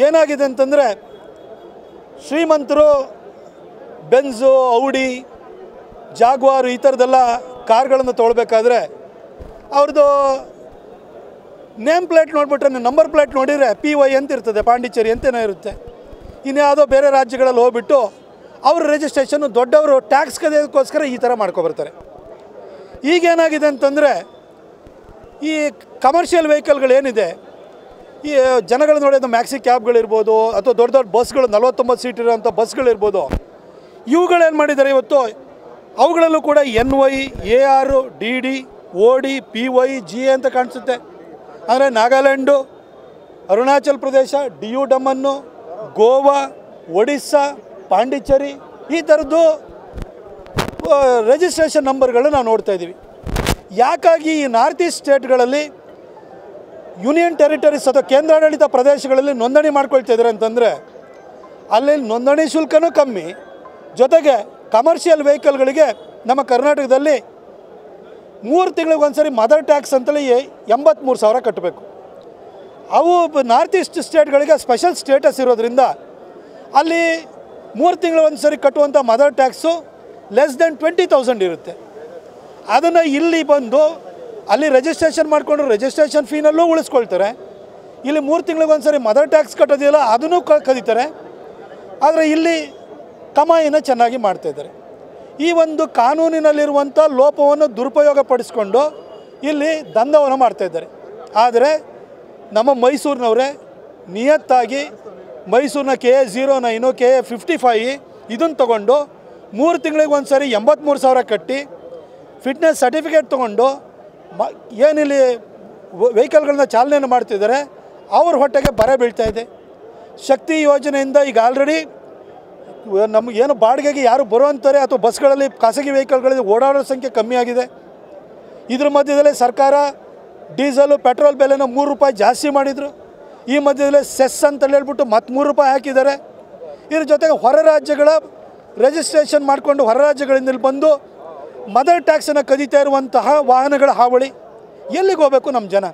ಏನಾಗಿದೆ ಅಂತಂದರೆ ಶ್ರೀಮಂತರು ಬೆನ್ಝು ಔಡಿ ಜಾಗ್ವಾರು ಈ ಥರದ್ದೆಲ್ಲ ಕಾರ್ಗಳನ್ನು ತೊಗೊಳ್ಬೇಕಾದ್ರೆ ಅವ್ರದ್ದು ನೇಮ್ ಪ್ಲೇಟ್ ನೋಡಿಬಿಟ್ರೆ ನಂಬರ್ ಪ್ಲೇಟ್ ನೋಡಿದರೆ PY ಅಂತ ಇರ್ತದೆ, ಪಾಂಡಿಚೇರಿ ಅಂತೇನೋ ಇರುತ್ತೆ. ಇನ್ಯಾವುದೋ ಬೇರೆ ರಾಜ್ಯಗಳಲ್ಲಿ ಹೋಗ್ಬಿಟ್ಟು ಅವ್ರ ರಿಜಿಸ್ಟ್ರೇಷನ್ನು ದೊಡ್ಡವರು ಟ್ಯಾಕ್ಸ್ ಕದಿಯೋದಕ್ಕೋಸ್ಕರ ಈ ಥರ ಮಾಡ್ಕೊಬರ್ತಾರೆ. ಈಗೇನಾಗಿದೆ ಅಂತಂದರೆ ಈ ಕಮರ್ಷಿಯಲ್ ವೆಹಿಕಲ್ಗಳೇನಿದೆ, ಈ ಜನಗಳು ನೋಡೋದು ಮ್ಯಾಕ್ಸಿ ಕ್ಯಾಬ್ಗಳಿರ್ಬೋದು ಅಥವಾ ದೊಡ್ಡ ದೊಡ್ಡ ಬಸ್ಗಳು 49 ಸೀಟ್ ಇರೋಂಥ ಬಸ್ಗಳಿರ್ಬೋದು, ಇವುಗಳೇನು ಮಾಡಿದ್ದಾರೆ ಇವತ್ತು ಅವುಗಳಲ್ಲೂ ಕೂಡ NY, AR, DD, OD, PY, GA ಅಂತ ಕಾಣಿಸುತ್ತೆ. ಅಂದರೆ ನಾಗಾಲ್ಯಾಂಡು, ಅರುಣಾಚಲ್ ಪ್ರದೇಶ, DU ಡಮನ್ನು, ಗೋವಾ, ಒಡಿಸ್ಸಾ, ಪಾಂಡಿಚೇರಿ ಈ ಥರದ್ದು ರಿಜಿಸ್ಟ್ರೇಷನ್ ನಂಬರ್ಗಳು ನಾವು ನೋಡ್ತಾ ಇದ್ದೀವಿ. ಯಾಕಾಗಿ ಈ ನಾರ್ತ್ ಈಸ್ಟ್ ಸ್ಟೇಟ್ಗಳಲ್ಲಿ ಯೂನಿಯನ್ ಟೆರಿಟರೀಸ್ ಅಥವಾ ಕೇಂದ್ರಾಡಳಿತ ಪ್ರದೇಶಗಳಲ್ಲಿ ನೋಂದಣಿ ಮಾಡ್ಕೊಳ್ತಾ ಇದ್ದಾರೆ ಅಂತಂದರೆ ಅಲ್ಲಿ ನೋಂದಣಿ ಶುಲ್ಕನೂ ಕಮ್ಮಿ, ಜೊತೆಗೆ ಕಮರ್ಷಿಯಲ್ ವೆಹಿಕಲ್ಗಳಿಗೆ ನಮ್ಮ ಕರ್ನಾಟಕದಲ್ಲಿ 3 ತಿಂಗಳಿಗೆ ಒಂದು ಸರಿ ಮದರ್ ಟ್ಯಾಕ್ಸ್ ಅಂತೇಳಿ 83,000 ಕಟ್ಟಬೇಕು. ಅವು ನಾರ್ತ್ ಈಸ್ಟ್ ಸ್ಟೇಟ್ಗಳಿಗೆ ಸ್ಪೆಷಲ್ ಸ್ಟೇಟಸ್ ಇರೋದ್ರಿಂದ ಅಲ್ಲಿ 3 ತಿಂಗಳು ಒಂದು ಸರಿ ಕಟ್ಟುವಂಥ ಮದರ್ ಟ್ಯಾಕ್ಸು ಲೆಸ್ ದೆನ್ 20,000 ಇರುತ್ತೆ. ಅದನ್ನು ಇಲ್ಲಿ ಬಂದು ಅಲ್ಲಿ ರಿಜಿಸ್ಟ್ರೇಷನ್ ಮಾಡಿಕೊಂಡು ರಿಜಿಸ್ಟ್ರೇಷನ್ ಫೀನಲ್ಲೂ ಉಳಿಸ್ಕೊಳ್ತಾರೆ. ಇಲ್ಲಿ 3 ತಿಂಗಳಿಗೆ ಒಂದು ಸರಿ ಮದರ್ ಟ್ಯಾಕ್ಸ್ ಕಟ್ಟೋದಿಲ್ಲ, ಅದನ್ನು ಕದೀತಾರೆ. ಆದರೆ ಇಲ್ಲಿ ಕಮಾಯಿನ ಚೆನ್ನಾಗಿ ಮಾಡ್ತಾಯಿದ್ದಾರೆ. ಈ ಒಂದು ಕಾನೂನಿನಲ್ಲಿರುವಂಥ ಲೋಪವನ್ನು ದುರುಪಯೋಗ ಪಡಿಸ್ಕೊಂಡು ಇಲ್ಲಿ ದಂಧವನ್ನು ಮಾಡ್ತಾಯಿದ್ದಾರೆ. ಆದರೆ ನಮ್ಮ ಮೈಸೂರಿನವರೇ ನಿಯತ್ತಾಗಿ ಮೈಸೂರಿನ KA 09, KA 55 ಇದನ್ನು ತೊಗೊಂಡು 3 ತಿಂಗಳಿಗೆ ಒಂದು ಸರಿ 83,000 ಕಟ್ಟಿ ಫಿಟ್ನೆಸ್ ಸರ್ಟಿಫಿಕೇಟ್ ತೊಗೊಂಡು ಏನಿಲ್ಲಿ ವೆಹಿಕಲ್ಗಳನ್ನ ಚಾಲನೆಯನ್ನು ಮಾಡ್ತಿದ್ದಾರೆ, ಅವ್ರ ಹೊಟ್ಟೆಗೆ ಬರ ಬೀಳ್ತಾ ಇದೆ. ಶಕ್ತಿ ಯೋಜನೆಯಿಂದ ಈಗ ಆಲ್ರೆಡಿ ನಮಗೇನು ಬಾಡಿಗೆಗೆ ಯಾರು ಬರುವಂತಾರೆ ಅಥವಾ ಬಸ್ಗಳಲ್ಲಿ ಖಾಸಗಿ ವೆಹಿಕಲ್ಗಳಲ್ಲಿ ಓಡಾಡೋ ಸಂಖ್ಯೆ ಕಮ್ಮಿ ಆಗಿದೆ. ಇದ್ರ ಮಧ್ಯದಲ್ಲೇ ಸರ್ಕಾರ ಡೀಸೆಲು ಪೆಟ್ರೋಲ್ ಬೆಲೆನ ₹3 ಜಾಸ್ತಿ ಮಾಡಿದರು. ಈ ಮಧ್ಯದಲ್ಲೇ ಸೆಸ್ ಅಂತ ಹೇಳ್ಬಿಟ್ಟು ಮತ್ತೆ ₹3 ಹಾಕಿದ್ದಾರೆ. ಇದ್ರ ಜೊತೆಗೆ ಹೊರ ರಾಜ್ಯಗಳ ರಿಜಿಸ್ಟ್ರೇಷನ್ ಮಾಡಿಕೊಂಡು ಹೊರ ರಾಜ್ಯಗಳಿಂದ ಬಂದು ಮದರ್ ಟ್ಯಾಕ್ಸನ್ನು ಕದೀತಾ ಇರುವಂತಹ ವಾಹನಗಳ ಹಾವಳಿ. ಎಲ್ಲಿಗೆ ಹೋಗಬೇಕು ನಮ್ಮ ಜನ?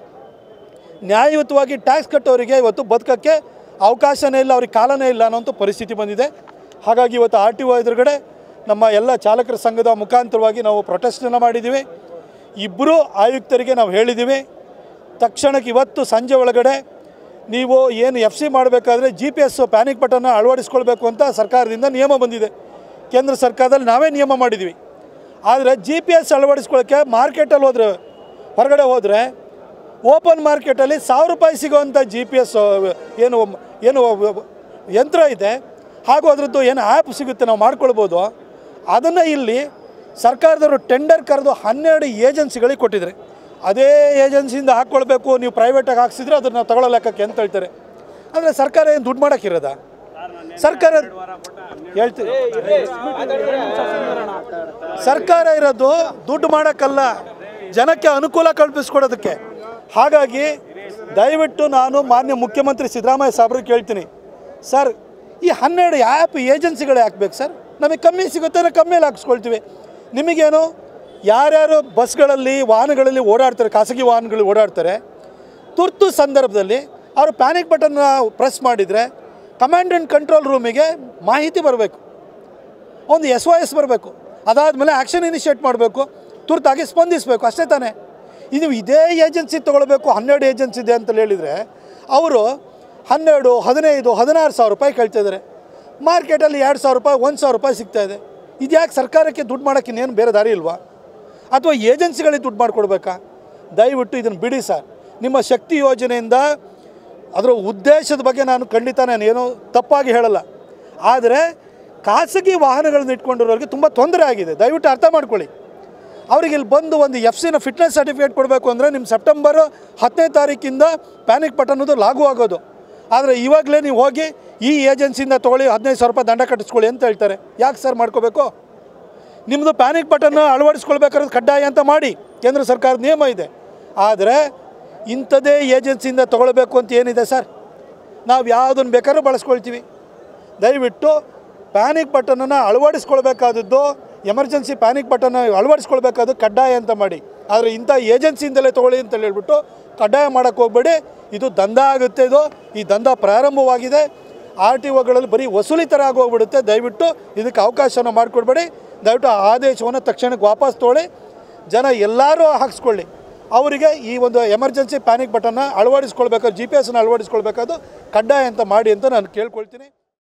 ನ್ಯಾಯಯುತವಾಗಿ ಟ್ಯಾಕ್ಸ್ ಕಟ್ಟೋರಿಗೆ ಇವತ್ತು ಬದುಕೋಕ್ಕೆ ಅವಕಾಶನೇ ಇಲ್ಲ, ಅವ್ರಿಗೆ ಕಾಲನೇ ಇಲ್ಲ ಅನ್ನೋಂಥ ಪರಿಸ್ಥಿತಿ ಬಂದಿದೆ. ಹಾಗಾಗಿ ಇವತ್ತು RTO ಎದುರುಗಡೆ ನಮ್ಮ ಎಲ್ಲ ಚಾಲಕರ ಸಂಘದ ಮುಖಾಂತರವಾಗಿ ನಾವು ಪ್ರೊಟೆಸ್ಟನ್ನು ಮಾಡಿದ್ದೀವಿ. ಇಬ್ಬರು ಆಯುಕ್ತರಿಗೆ ನಾವು ಹೇಳಿದ್ದೀವಿ, ತಕ್ಷಣಕ್ಕೆ ಇವತ್ತು ಸಂಜೆ ಒಳಗಡೆ ನೀವು ಏನು FC ಮಾಡಬೇಕಾದ್ರೆ GPS ಪ್ಯಾನಿಕ್ ಬಟನ್ನ ಅಳವಡಿಸ್ಕೊಳ್ಬೇಕು ಅಂತ ಸರ್ಕಾರದಿಂದ ನಿಯಮ ಬಂದಿದೆ. ಕೇಂದ್ರ ಸರ್ಕಾರದಲ್ಲಿ ನಾವೇ ನಿಯಮ ಮಾಡಿದ್ದೀವಿ. ಆದರೆ GPS ಅಳವಡಿಸ್ಕೊಳ್ಳೋಕ್ಕೆ ಮಾರ್ಕೆಟಲ್ಲಿ ಹೋದರೆ, ಹೊರಗಡೆ ಹೋದರೆ ಓಪನ್ ಮಾರ್ಕೆಟಲ್ಲಿ ₹1,000 ಸಿಗೋವಂಥ GPS ಏನು ಯಂತ್ರ ಇದೆ, ಹಾಗೂ ಅದರದ್ದು ಏನು ಆ್ಯಪ್ ಸಿಗುತ್ತೆ ನಾವು ಮಾಡ್ಕೊಳ್ಬೋದು. ಅದನ್ನು ಇಲ್ಲಿ ಸರ್ಕಾರದವರು ಟೆಂಡರ್ ಕರೆದು 12 ಏಜೆನ್ಸಿಗಳಿಗೆ ಕೊಟ್ಟಿದ್ದಾರೆ. ಅದೇ ಏಜೆನ್ಸಿಯಿಂದ ಹಾಕ್ಕೊಳ್ಬೇಕು, ನೀವು ಪ್ರೈವೇಟಾಗಿ ಹಾಕ್ಸಿದ್ರೆ ಅದನ್ನು ನಾವು ತಗೊಳ್ಳೋ ಲೆಕ್ಕಕ್ಕೆ ಅಂತ ಹೇಳ್ತಾರೆ. ಅಂದರೆ ಸರ್ಕಾರ ಏನು ದುಡ್ಡು ಮಾಡೋಕ್ಕಿರೋದ? ಸರ್ಕಾರ ಹೇಳ್ತೀವಿ, ಸರ್ಕಾರ ಇರೋದು ದುಡ್ಡು ಮಾಡೋಕ್ಕಲ್ಲ, ಜನಕ್ಕೆ ಅನುಕೂಲ ಕಲ್ಪಿಸ್ಕೊಡೋದಕ್ಕೆ. ಹಾಗಾಗಿ ದಯವಿಟ್ಟು ನಾನು ಮಾನ್ಯ ಮುಖ್ಯಮಂತ್ರಿ ಸಿದ್ದರಾಮಯ್ಯ ಸಾಬ್ರಿಗೆ ಕೇಳ್ತೀನಿ, ಸರ್ ಈ 12 ಆ್ಯಪ್ ಏಜೆನ್ಸಿಗಳೇ ಹಾಕ್ಬೇಕು ಸರ್, ನಮಗೆ ಕಮ್ಮಿ ಸಿಗುತ್ತೆ ಅಂದರೆ ಕಮ್ಮಿಯಲ್ಲಿ ಹಾಕ್ಸ್ಕೊಳ್ತೀವಿ. ನಿಮಗೇನು ಯಾರ್ಯಾರು ಬಸ್ಗಳಲ್ಲಿ ವಾಹನಗಳಲ್ಲಿ ಓಡಾಡ್ತಾರೆ, ಖಾಸಗಿ ವಾಹನಗಳಲ್ಲಿ ಓಡಾಡ್ತಾರೆ, ತುರ್ತು ಸಂದರ್ಭದಲ್ಲಿ ಅವರು ಪ್ಯಾನಿಕ್ ಬಟನ್ನ ಪ್ರೆಸ್ ಮಾಡಿದರೆ ಕಮಾಂಡ್ ಆ್ಯಂಡ್ ಕಂಟ್ರೋಲ್ ರೂಮಿಗೆ ಮಾಹಿತಿ ಬರಬೇಕು, ಒಂದು SOS ಬರಬೇಕು. ಅದಾದಮೇಲೆ ಆ್ಯಕ್ಷನ್ ಇನಿಷಿಯೇಟ್ ಮಾಡಬೇಕು, ತುರ್ತಾಗಿ ಸ್ಪಂದಿಸಬೇಕು, ಅಷ್ಟೇ ತಾನೇ. ಇದು ಇದೇ ಏಜೆನ್ಸಿ ತೊಗೊಳ್ಬೇಕು, 12 ಏಜೆನ್ಸಿ ಇದೆ ಅಂತ ಹೇಳಿದರೆ ಅವರು 12, 15, ₹16,000 ಕೇಳ್ತಾಯಿದ್ದಾರೆ. ಮಾರ್ಕೆಟಲ್ಲಿ ₹2,000, ₹1,000 ಸಿಗ್ತಾಯಿದೆ. ಇದು ಯಾಕೆ ಸರ್ಕಾರಕ್ಕೆ ದುಡ್ಡು ಮಾಡೋಕ್ಕೆ ಇನ್ನೇನು ಬೇರೆ ದಾರಿ ಇಲ್ವಾ? ಅಥವಾ ಏಜೆನ್ಸಿಗಳಿಗೆ ದುಡ್ಡು ಮಾಡಿಕೊಡ್ಬೇಕಾ? ದಯವಿಟ್ಟು ಇದನ್ನು ಬಿಡಿ ಸರ್. ನಿಮ್ಮ ಶಕ್ತಿ ಯೋಜನೆಯಿಂದ ಅದರ ಉದ್ದೇಶದ ಬಗ್ಗೆ ನಾನು ಖಂಡಿತ ಏನೂ ತಪ್ಪಾಗಿ ಹೇಳಲ್ಲ. ಆದರೆ ಖಾಸಗಿ ವಾಹನಗಳನ್ನ ಇಟ್ಕೊಂಡಿರೋರಿಗೆ ತುಂಬ ತೊಂದರೆ ಆಗಿದೆ, ದಯವಿಟ್ಟು ಅರ್ಥ ಮಾಡ್ಕೊಳ್ಳಿ. ಅವ್ರಿಗೆ ಇಲ್ಲಿ ಬಂದು ಒಂದು FC ಫಿಟ್ನೆಸ್ ಸರ್ಟಿಫಿಕೇಟ್ ಕೊಡಬೇಕು ಅಂದರೆ ನಿಮ್ಮ ಸೆಪ್ಟೆಂಬರ್ 10ನೇ ತಾರೀಕಿಂದ ಪ್ಯಾನಿಕ್ ಬಟನ್ ಅನ್ನೋದು ಲಾಗು ಆಗೋದು. ಆದರೆ ಇವಾಗಲೇ ನೀವು ಹೋಗಿ ಈ ಏಜೆನ್ಸಿಯಿಂದ ತೊಗೊಳ್ಳಿ, ₹15,000 ದಂಡ ಕಟ್ಟಿಸ್ಕೊಳ್ಳಿ ಅಂತ ಹೇಳ್ತಾರೆ. ಯಾಕೆ ಸರ್ ಮಾಡ್ಕೋಬೇಕು? ನಿಮ್ಮದು ಪ್ಯಾನಿಕ್ ಬಟನ್ನ ಅಳವಡಿಸ್ಕೊಳ್ಬೇಕಾದ್ರೆ ಕಡ್ಡಾಯ ಅಂತ ಮಾಡಿ, ಕೇಂದ್ರ ಸರ್ಕಾರದ ನಿಯಮ ಇದೆ. ಆದರೆ ಇಂಥದ್ದೇ ಏಜೆನ್ಸಿಯಿಂದ ತೊಗೊಳ್ಬೇಕು ಅಂತ ಏನಿದೆ ಸರ್? ನಾವು ಯಾವುದನ್ನು ಬೇಕಾದ್ರೂ ಬಳಸ್ಕೊಳ್ತೀವಿ. ದಯವಿಟ್ಟು ಪ್ಯಾನಿಕ್ ಬಟನನ್ನು ಅಳವಡಿಸ್ಕೊಳ್ಬೇಕಾದದ್ದು ಎಮರ್ಜೆನ್ಸಿ ಪ್ಯಾನಿಕ್ ಬಟನ್ ಅಳವಡಿಸ್ಕೊಳ್ಬೇಕಾದ್ರೆ ಕಡ್ಡಾಯ ಅಂತ ಮಾಡಿ. ಆದರೆ ಇಂಥ ಏಜೆನ್ಸಿಯಿಂದಲೇ ತೊಗೊಳ್ಳಿ ಅಂತ ಹೇಳ್ಬಿಟ್ಟು ಕಡ್ಡಾಯ ಮಾಡೋಕ್ಕೆ ಹೋಗಬೇಡಿ. ಇದು ದಂಧ ಆಗುತ್ತೆ. ಈ ದಂಧ ಪ್ರಾರಂಭವಾಗಿದೆ. RTOಗಳಲ್ಲಿ ಬರೀ ವಸೂಲಿ ಥರ ಆಗೋಗ್ಬಿಡುತ್ತೆ. ದಯವಿಟ್ಟು ಇದಕ್ಕೆ ಅವಕಾಶನ ಮಾಡಿಕೊಡ್ಬೇಡಿ. ದಯವಿಟ್ಟು ಆ ಆದೇಶವನ್ನು ತಕ್ಷಣಕ್ಕೆ ವಾಪಸ್ ತೊಗೊಳ್ಳಿ. ಜನ ಎಲ್ಲರೂ ಹಾಕ್ಸ್ಕೊಳ್ಳಿ. ಅವರಿಗೆ ಈ ಒಂದು ಎಮರ್ಜೆನ್ಸಿ ಪ್ಯಾನಿಕ್ ಬಟನ್ನ ಅಳವಡಿಸ್ಕೊಳ್ಬೇಕಾದ್ರೆ GPS ಅಳವಡಿಸ್ಕೊಳ್ಬೇಕಾದ್ರು ಕಡ್ಡಾಯ ಅಂತ ಮಾಡಿ ಅಂತ ನಾನು ಕೇಳ್ಕೊಳ್ತೀನಿ.